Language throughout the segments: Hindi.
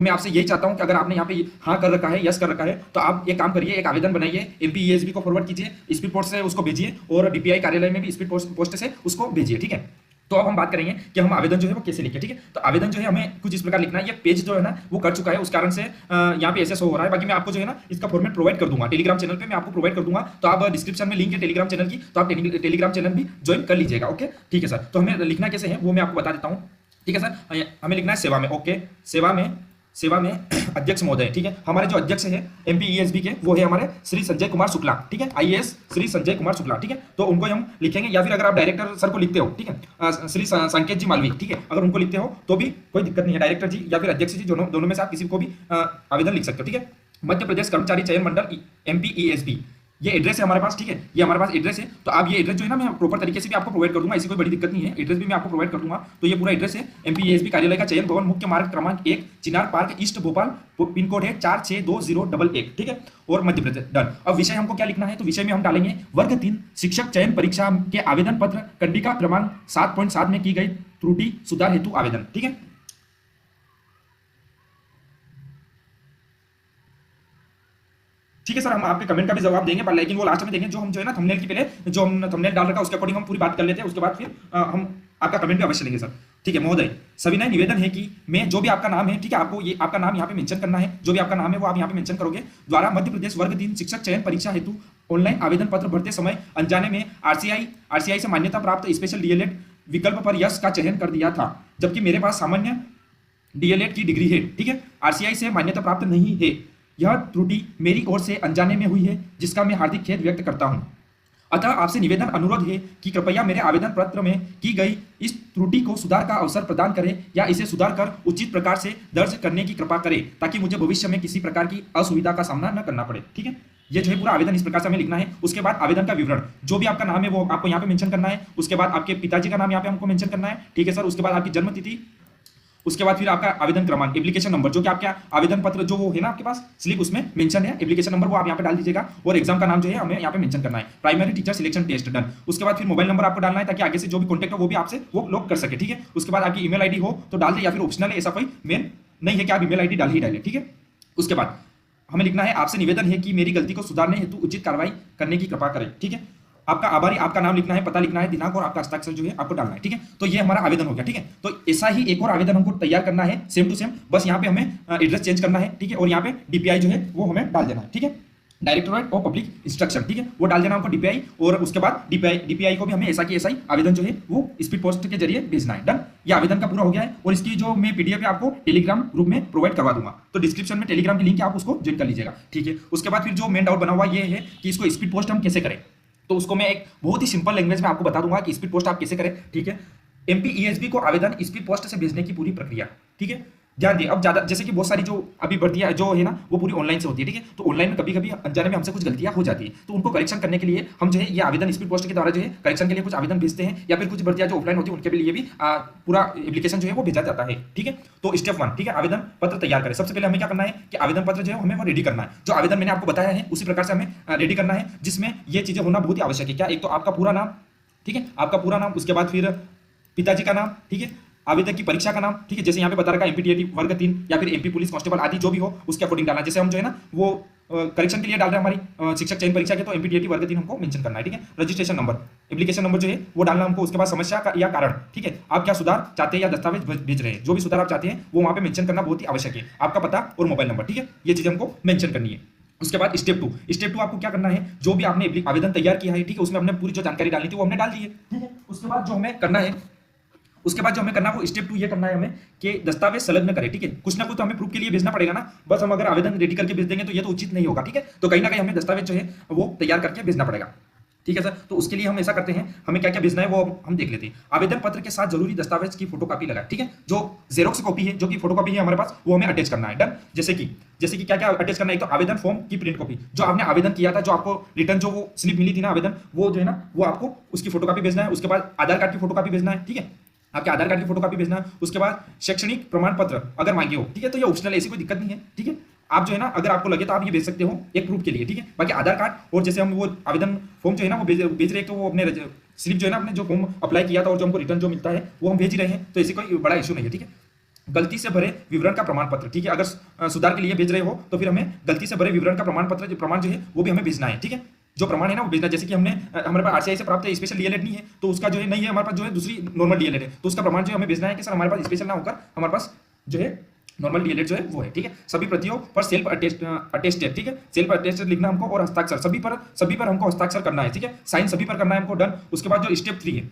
मैं आपसे यही चाहता हूं कि अगर आपने यहाँ पे हाँ कर रखा है, यस कर रखा है, तो आप एक काम करिए, एक आवेदन बनाइए, एमपीईएसबी को फॉरवर्ड कीजिए, स्पीड पोस्ट से उसको भेजिए और डीपीआई कार्यालय में भी स्पीड पोस्ट से उसको भेजिए। ठीक है, तो अब हम बात करेंगे कि हम आवेदन जो है वो कैसे लिखें। ठीक है, तो आवेदन जो है हमें कुछ इस प्रकार लिखना है। ये पेज जो है ना वो कर चुका है, उस कारण से यहाँ पे ऐसे शो हो रहा है। बाकी मैं आपको जो है ना इसका फॉर्मेट प्रोवाइड कर दूंगा, टेलीग्राम चैनल पे मैं आपको प्रोवाइड कर दूंगा। तो आप डिस्क्रिप्शन में लिंक है टेलीग्राम चैनल की, तो आप टेलीग्राम चैनल भी ज्वाइन कर लीजिएगा। ओके, ठीक है सर। तो हमें लिखना कैसे है वो मैं आपको बता देता हूँ। ठीक है सर, हमें लिखना है सेवा में। ओके, सेवा में अध्यक्ष महोदय। ठीक है, हमारे जो अध्यक्ष है एमपीईएसबी के वो है हमारे श्री संजय कुमार शुक्ला। ठीक है, आईएएस श्री संजय कुमार शुक्ला। ठीक है, तो उनको हम लिखेंगे, या फिर अगर आप डायरेक्टर सर को लिखते हो, ठीक है, श्री संकेत जी मालवी, ठीक है, अगर उनको लिखते हो तो भी कोई दिक्कत नहीं है। डायरेक्टर जी या फिर अध्यक्ष जी दोनों में से आप किसी को भी आवेदन लिख सकते हो। ठीक है, मध्य प्रदेश कर्मचारी चयन मंडल एमपीईएसबी, ये एड्रेस है हमारे पास। ठीक है, ये हमारे पास एड्रेस है। तो आप ये एड्रेस जो है ना मैं प्रॉपर तरीके से भी आपको प्रोवाइड कर दूंगा, ऐसी कोई बड़ी दिक्कत नहीं है, एड्रेस भी मैं आपको प्रोवाइड कर दूंगा। तो ये पूरा एड्रेस है एमपीएसबी कार्यालय का, चयन भवन, मुख्य मार्ग क्रमांक 1, Chinar park east, Bhopal, pin code है 462011। ठीक है, और मध्य प्रदेश। डन। अब विषय हमको क्या लिखना है, तो विषय में हम डालेंगे वर्ग 3 शिक्षक चयन परीक्षा के आवेदन पत्र कंडिका क्रमांक 7.7 में की गई त्रुटि सुधार हेतु आवेदन। ठीक है, ठीक है सर, हम आपके कमेंट का भी जवाब देंगे, पर लेकिन वो लास्ट में देंगे। जो हम जो है ना थंबनेल की पहले जो हम थंबनेल डाल रखा है उसके अकॉर्डिंग हम पूरी बात कर लेते हैं, उसके बाद फिर हम आपका कमेंट भी अवश्य लेंगे सर। ठीक है महोदय, सविनय निवेदन है कि मैं जो भी आपका नाम है, ठीक है, आपको ये आपका नाम यहाँ पे मेंशन करना है, जो भी आपका नाम है वो आप यहाँ पे मेंशन करोगे, द्वारा मध्य प्रदेश वर्ग 3 शिक्षक चयन परीक्षा हेतु ऑनलाइन आवेदन पत्र भरते समय अनजाने में आरसीआई से मान्यता प्राप्त स्पेशल डीएलएड विकल्प पर यस का चयन कर दिया था, जबकि मेरे पास सामान्य डीएलएड की डिग्री है। ठीक है, आरसीआई से मान्यता प्राप्त नहीं है। यह त्रुटि मेरी ओर से अनजाने में हुई है, जिसका मैं हार्दिक खेद व्यक्त करता हूं। अतः आपसे निवेदन अनुरोध है कि कृपया मेरे आवेदन पत्र में की गई इस त्रुटि को सुधार का अवसर प्रदान करें, या इसे सुधार कर उचित प्रकार से दर्ज करने की कृपा करें, ताकि मुझे भविष्य में किसी प्रकार की असुविधा का सामना न करना पड़े। ठीक है, ये जो है पूरा आवेदन इस प्रकार से हमें लिखना है। उसके बाद आवेदन का विवरण, जो भी आपका नाम है वो आपको यहाँ पे मेंशन करना है। उसके बाद आपके पिताजी का नाम यहाँ पे हमको मेंशन करना है। ठीक है सर, उसके बाद आपकी जन्म तिथि, उसके बाद फिर आपका आवेदन क्रमांक, एप्लीकेशन नंबर, जो कि आपका आवेदन पत्र जो वो है ना आपके पास स्लिप, उसमें मेंशन है एप्लीकेशन नंबर, वो आप यहाँ पे डाल दीजिएगा। और एग्जाम का नाम जो है हमें यहाँ पे मेंशन करना है, primary teacher selection test. Done. उसके बाद फिर मोबाइल नंबर आपको डालना है, ताकि आगे से जो भी कॉन्टेक्ट हो वो भी आपसे वो लोग कर सके। ठीक है, उसके बाद आपकी ईमेल आईडी हो तो डाल दे, या फिर ऑप्शनल है, ऐसा कोई मेन नहीं है कि आप ईमेल आईडी डाल ही डालें। ठीक है, उसके बाद हमें लिखना है आपसे निवेदन है कि मेरी गलती को सुधारने हेतु उचित कार्रवाई करने की कृपा करें। ठीक है, आपका आभारी, आपका नाम लिखना है, पता लिखना है, दिनांक और आपका हस्ताक्षर जो है आपको डालना है। ठीक है, तो ये हमारा आवेदन हो गया। ठीक है, तो ऐसा ही एक और आवेदन हमको तैयार करना है, सेम टू सेम, बस यहाँ पे हमें एड्रेस चेंज करना है। ठीक है, और यहाँ पे डीपीआई जो है वो हमें डाल देना है। ठीक है, डायरेक्टोरेट ऑफ पब्लिक इंस्ट्रक्शन, ठीक है, वो डाल देना हमको डीपीआई। और उसके बाद डीपीआई को भी हमें ऐसा की ऐसा ही आवेदन जो है वो स्पीड पोस्ट के जरिए भेजना है। डन। ये आवेदन का पूरा हो गया है, और इसकी जो मैं पीडीएफ आपको टेलीग्राम ग्रुप में प्रोवाइड करवा दूंगा, तो डिस्क्रिप्शन में टेलीग्राम की लिंक है, आप उसको ज्वाइन कर लीजिएगा। ठीक है, उसके बाद फिर जो मेन डाउट बना हुआ ये है कि इसको स्पीड पोस्ट हम कैसे करें, तो उसको मैं एक बहुत ही सिंपल लैंग्वेज में आपको बता दूंगा कि स्पीड पोस्ट आप कैसे करें। ठीक है, एमपीईएसबी को आवेदन स्पीड पोस्ट से भेजने की पूरी प्रक्रिया। ठीक है, ध्यान दिए। अब ज्यादा जैसे कि बहुत सारी जो अभी भर्तियां जो है ना वो पूरी ऑनलाइन से होती है। ठीक है, तो ऑनलाइन में कभी कभी अनजाने में हमसे कुछ गलतियां हो जाती है, तो उनको करेक्शन करने के लिए हम जो है ये आवेदन स्पीड पोस्ट के द्वारा जो है करेक्शन के लिए कुछ आवेदन भेजते हैं, या फिर कुछ भर्तियां जो ऑफलाइन होती है उनके लिए भी पूरा एप्लीकेशन जो है वो भेजा जाता है। ठीक है, तो स्टेप 1, ठीक है, आवेदन पत्र तैयार करें। सबसे पहले हमें क्या करना है कि आवेदन पत्र जो है हमें वो रेडी करना है, जो आवेदन मैंने आपको बताया है उसी प्रकार से हमें रेडी करना है, जिसमें ये चीजें होना बहुत ही आवश्यक है। क्या, एक तो आपका पूरा नाम, ठीक है, आपका पूरा नाम, उसके बाद फिर पिताजी का नाम, ठीक है, आवेदक की परीक्षा का नाम, ठीक है, जैसे यहाँ पे बता रखा है एमपीटीटी वर्ग 3 या फिर एमपी पुलिस कांस्टेबल आदि जो भी हो उसके अकॉर्डिंग डालना। जैसे हम जो है ना वो करेक्शन के लिए डाल रहे हैं हमारी शिक्षक चयन परीक्षा के, तो एमपीटीटी वर्ग 3 हमको मेंशन करना है। ठीक है, रजिस्ट्रेशन नंबर, एप्लीकेशन नंबर जो है वो डालना हमको। उसके बाद समस्या का या कारण, ठीक है, आप क्या सुधार चाहते हैं या दस्तावेज भेज रहे हैं, जो भी सुधार आप चाहते हैं वो वहाँ पे मेंशन करना बहुत ही आवश्यक है। आपका पता और मोबाइल नंबर, ठीक है, ये चीजें हमको मेंशन करनी है। उसके बाद स्टेप टू आपको क्या करना है, जो भी आपने आवेदन तैयार किया है, ठीक है, उसमें हमने पूरी जो जानकारी डालनी थी वो हमने डाल दी है। ठीक है, उसके बाद जो हमें करना है, उसके बाद जो हमें करना है वो स्टेप 2 ये करना है हमें कि दस्तावेज संलग्न करें। ठीक है, कुछ ना कुछ तो हमें प्रूफ के लिए भेजना पड़ेगा ना, बस हम अगर आवेदन रेडी करके भेज देंगे तो ये तो उचित नहीं होगा। ठीक है, तो कहीं ना कहीं हमें दस्तावेज जो है वो तैयार करके भेजना पड़ेगा। ठीक है सर, तो उसके लिए हम ऐसा करते हैं, हमें क्या क्या भेजना है वो हम देख लेते हैं। आवेदन पत्र के साथ जरूरी दस्तावेज की फोटोकॉपी लगाए। ठीक है, जो जेरोक्स कॉपी है, जो कि फोटोकॉपी है हमारे पास, वो हमें अटैच करना है। डन। जैसे कि क्या क्या अटैच करना है, तो आवेदन फॉर्म की प्रिंट कॉपी, जो आपने आवेदन किया था, जो आपको रिटर्न जो वो स्लिप मिली थी ना आवेदन, वो जो है ना वो आपको उसकी फोटोकॉपी भेजना है। उसके बाद आधार कार्ड की फोटोकॉपी भेजना है। ठीक है, आपके आधार कार्ड की फोटोकॉपी भेजना है। उसके बाद शैक्षणिक प्रमाण पत्र अगर मांगे हो, ठीक है, तो ये ऑप्शनल है, ऐसी कोई दिक्कत नहीं है। ठीक है, आप जो है ना अगर आपको लगे तो आप ये भेज सकते हो एक प्रूफ के लिए। ठीक है, बाकी आधार कार्ड और जैसे हम वो आवेदन फॉर्म जो है ना वो भेज रहे हैं, तो वो अपने स्लिप जो है ना अपने जो फॉर्म अप्लाई किया था और जो हमको रिटर्न जो मिलता है वो हम भेज ही रहे हैं, तो ऐसी कोई बड़ा इशू नहीं है। ठीक है, गलती से भरे विवरण का प्रमाण पत्र, ठीक है। अगर सुधार के लिए भेज रहे हो तो फिर हमें गलती से भरे विवरण का प्रमाण पत्र, जो प्रमाण जो है वो भी हमें भेजना है, ठीक है। जो प्रमाण है ना वो भेजना, जैसे कि हमने हमारे पास आरसीआई से प्राप्त है, स्पेशल डीएलएड नहीं है तो उसका जो है नहीं है हमारे पास, जो है दूसरी नॉर्मल डीएलएड है, तो उसका प्रमाण जो है हमें भेजना है कि सर हमारे पास स्पेशल ना होकर हमारे पास जो है नॉर्मल डीएलएड जो है वो है, ठीक है। सभी प्रतियों पर सेल्फ अटेस्टेड, ठीक है, सेल्फ अटेस्टेड लिखना हमको, और हस्ताक्षर सभी पर हमको हस्ताक्षर करना है, ठीक है। साइन सभी पर करना है हमको, डन। उसके बाद जो स्टेप 3 है,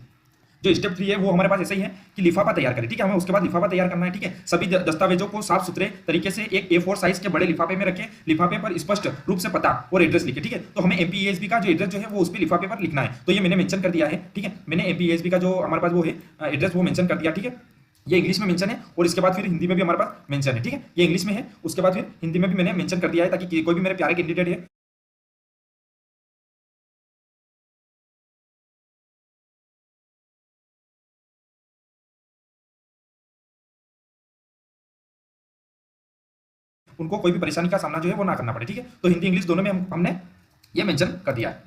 जो स्टेप 3 है वो हमारे पास ऐसे ही है कि लिफाफा तैयार करें, ठीक है। हमें उसके बाद लिफाफा तैयार करना है, ठीक है। सभी दस्तावेजों को साफ सुथरे तरीके से एक A4 साइज के बड़े लिफाफे में रखें, लिफाफे पर स्पष्ट रूप से पता और एड्रेस लिखे, ठीक है। तो हमें एमपीएसबी का जो एड्रेस जो है वो उस पे लिफाफे पर लिखना है, तो ये मैंने मेंशन कर दिया है, ठीक है। मैंने एमपीएसबी का जो हमारे पास वो है एड्रेस वो मेंशन कर दिया, ठीक है। ये इंग्लिश में मेंशन है और इसके बाद फिर हिंदी में भी हमारे पास मेंशन है, ठीक है। ये इंग्लिश में है, उसके बाद फिर हिंदी में भी मैंने मेंशन कर दिया है, ताकि कोई भी मेरे प्यारे कैंडिडेट है उनको कोई भी परेशानी का सामना जो है वो ना करना पड़े, ठीक है। तो हिंदी इंग्लिश दोनों में हमने ये मेंशन कर दिया है,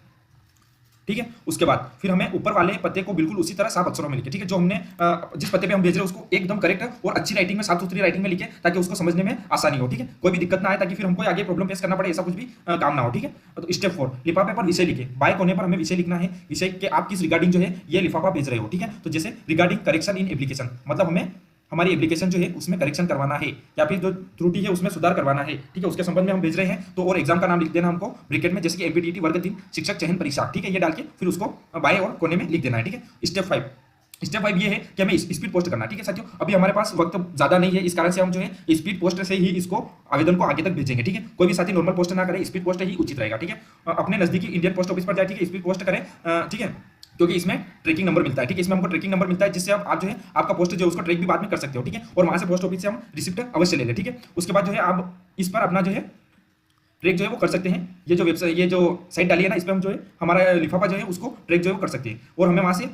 ठीक है। उसके बाद फिर हमें ऊपर वाले पते को बिल्कुल उसी तरह साफ अक्षरों में लिखे, ठीक है। जो हमने जिस पते पे हम भेज रहे हैं उसको एकदम करेक्ट और अच्छी राइटिंग में, साफ सुथरी राइटिंग में लिखे, ताकि उसको समझने में आसानी हो, ठीक है। कोई भी दिक्कत ना आए, ताकि फिर हमको आगे प्रॉब्लम फेस करना पड़े, ऐसा कुछ भी काम ना हो, ठीक है। तो स्टेप 4, लिफाफे पर विषय लिखे। बाय कोने पर हमें विषय लिखना है, विषय के आप किस रिगार्डिंग जो है ये लिफाफा भेज रहे हो, ठीक है। तो जैसे रिगार्डिंग करेक्शन इन एप्लीकेशन, मतलब हमें हमारी एप्लीकेशन जो है उसमें करेक्शन करवाना है, या फिर जो त्रुटि है उसमें सुधार करवाना है, ठीक है। उसके संबंध में हम भेज रहे हैं, तो और एग्जाम का नाम लिख देना हमको ब्रैकेट में, जैसे कि एमपीटीटी वर्ग 3 शिक्षक चयन परीक्षा, ठीक है। ये डाल के फिर उसको बाएं और कोने में लिख देना है, ठीक है। स्टेप 5 ये है कि हमें स्पीड पोस्ट करना है, ठीक है साथियों। अभी हमारे पास वक्त ज्यादा नहीं है, इस कारण से हम जो है स्पीड पोस्ट से ही इसको आवेदन को आगे तक भेजेंगे, ठीक है। कोई भी साथी नॉर्मल पोस्ट ना करे, स्पीड पोस्ट ही उचित रहेगा, ठीक है। अपने नजदीकी इंडियन पोस्ट ऑफिस पर जाए, ठीक है, स्पीड पोस्ट करें, ठीक है, क्योंकि इसमें ट्रैकिंग नंबर मिलता है, ठीक है। इसमें हमको ट्रैकिंग नंबर मिलता है, जिससे आप जो है आपका पोस्ट जो है उसको ट्रैक भी बाद में कर सकते हो, ठीक है। और वहां से पोस्ट ऑफिस से हम रिसिप्ट अवश्य ले लें, ठीक है। उसके बाद जो है आप इस पर अपना जो है ट्रैक जो है वो कर सकते हैं। ये जो वेबसाइट, ये जो साइट डाली है ना, इस पर हम जो है हमारा लिफाफा जो है उसको ट्रैक जो है वो कर सकते हैं। और हमें वहाँ से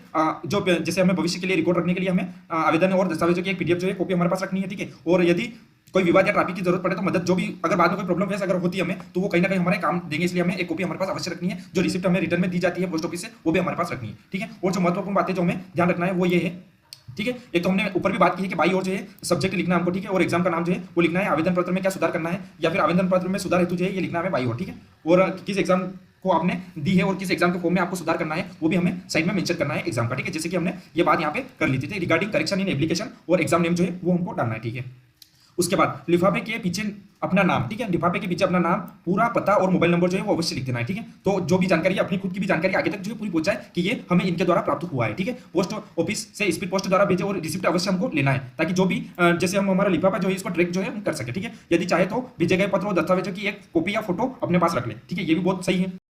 जो जैसे हमें भविष्य के लिए रिकॉर्ड रखने के लिए हमें आवेदन और दस्तावेजों की एक पीडीएफ जो है कॉपी हमारे पास रखनी है, ठीक है। और यदि कोई विवाद या ट्रैफिक की जरूरत पड़े तो मदद, जो भी अगर बाद में कोई प्रॉब्लम फेस अगर होती है हमें, तो वो कहीं ना कहीं हमारे काम देंगे, इसलिए हमें एक कॉपी हमारे पास अवश्य रखनी है। जो रिसिप्ट हमें रिटर्न में दी जाती है पोस्ट ऑफिस से, वो भी हमारे पास रखनी है, ठीक है। और जो महत्वपूर्ण बातें जो हमें ध्यान रखना है वो ये है, ठीक है। एक तो हमने ऊपर भी बात की है कि बाई और जो है सब्जेक्ट लिखना हमको, ठीक है। और एग्जाम का नाम जो है वो लिखना है, आवेदन पत्र में क्या सुधार करना है, या फिर आवेदन पत्र में सुधार हेतु जो है ये लिखना है बाई और, ठीक है। और किस एग्जाम को आपने दी है और किस एग्जाम के फॉर्म में आपको सुधार करना है वो भी हमें साइड में मेंशन करना है एग्जाम का, ठीक है। जैसे कि हमने ये बात यहाँ पे कर ली थी, रिगार्डिंग करेक्शन इन एप्लीकेशन, और एग्जाम नेम जो है वो हमको डालना है, ठीक है। उसके बाद लिफाफे के पीछे अपना नाम, ठीक है, लिफाफे के पीछे अपना नाम, पूरा पता और मोबाइल नंबर जो है वो अवश्य लिख देना है, ठीक है। तो जो भी जानकारी अपनी खुद की भी जानकारी आगे तक जो है पूरी पहुंचाए कि ये हमें इनके द्वारा प्राप्त हुआ है, ठीक है। पोस्ट ऑफिस से स्पीड पोस्ट द्वारा भेजे, और रिसिप्ट अवश्य हमको लेना है, ताकि जो भी जैसे हम हमारा लिफाफा जो है इसको ट्रैक जो है हम कर सके, ठीक है। यदि चाहे तो भेजे गए पत्र और दस्तावेजों की एक कॉपी या फोटो अपने पास रख ले, ठीक है, ये भी बहुत सही है।